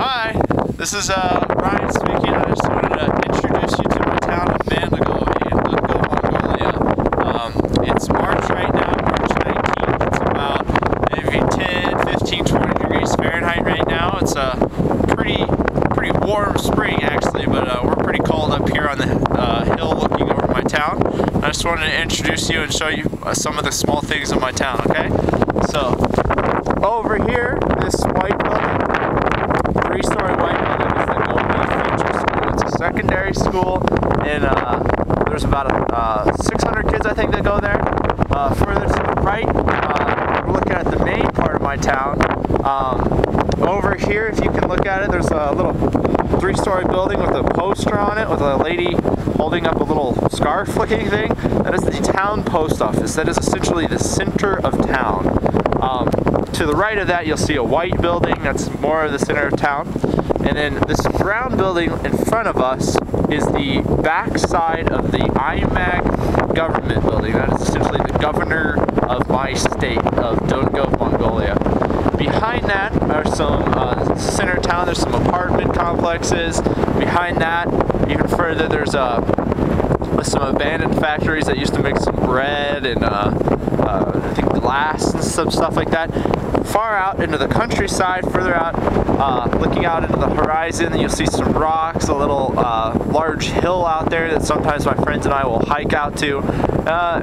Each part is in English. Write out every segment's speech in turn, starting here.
Hi, this is Brian speaking. I just wanted to introduce you to my town of Mandalgovi in Dundgovi, Mongolia. It's March right now, March 19th. It's about maybe 10, 15, 20 degrees Fahrenheit right now. It's a pretty warm spring actually, but we're pretty cold up here on the hill looking over my town. I just wanted to introduce you and show you some of the small things in my town, okay? So, over here, this white building, three-story white building, is the Gobi Desert. It's a secondary school, and there's about 600 kids, I think, that go there. Further to the right, we're looking at the main part of my town. Over here, if you can look at it, there's a little three-story building with a poster on it with a lady holding up a little scarf-looking thing. That is the town post office. That is essentially the center of town. To the right of that, you'll see a white building. That's more of the center of town. And then this brown building in front of us is the back side of the IMAG government building. That is essentially the governor of my state of Duндговь, Mongolia. Behind that are some center of town. There's some apartment complexes. Behind that, even further, there's some abandoned factories that used to make some bread and I think glass and some stuff like that. Far out into the countryside, further out, looking out into the horizon, you'll see some rocks, a little large hill out there that sometimes my friends and I will hike out to.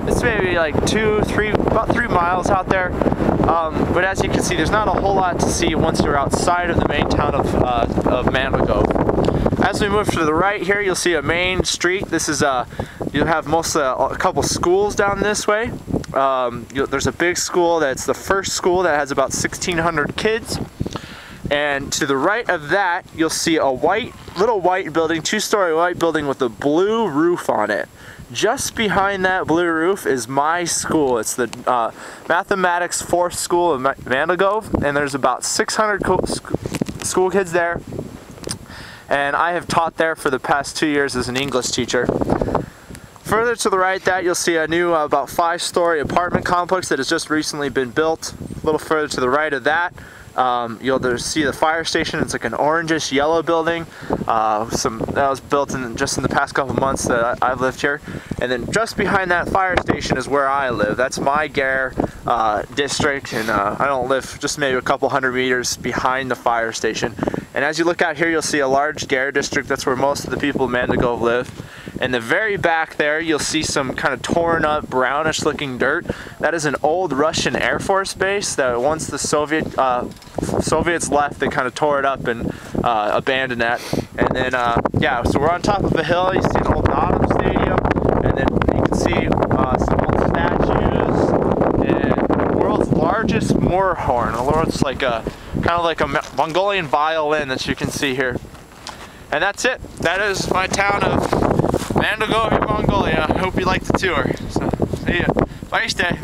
It's maybe like about 3 miles out there. But as you can see, there's not a whole lot to see once you're outside of the main town of Mandalgovi. As we move to the right here, you'll see a main street. This is you'll have a couple schools down this way. There's a big school that's the first school that has about 1,600 kids. And to the right of that, you'll see a little white building, two-story white building with a blue roof on it. Just behind that blue roof is my school. It's the mathematics 4th school of Mandalgovi, and there's about 600 school kids there. And I have taught there for the past 2 years as an English teacher. Further to the right, that you'll see a new about 5-story apartment complex that has just recently been built. A little further to the right of that, you'll see the fire station. It's like an orangish yellow building. That was built just in the past couple months that I've lived here. And then just behind that fire station is where I live. That's my Gare district, and I don't live just maybe a couple hundred meters behind the fire station. And as you look out here, you'll see a large Gare district. That's where most of the people in Mandalgovi live. In the very back there, you'll see some kind of torn up, brownish looking dirt. That is an old Russian Air Force base that once the Soviets left, they kind of tore it up and abandoned that. And then, yeah, so we're on top of a hill. You see an old Nottingham Stadium, and then you can see some old statues and the world's largest moor horn. The world's like kind of like a Mongolian violin that you can see here. And that's it. That is my town of Mandalgovi, Mongolia. I hope you liked the tour. So, see ya. Bye, stay.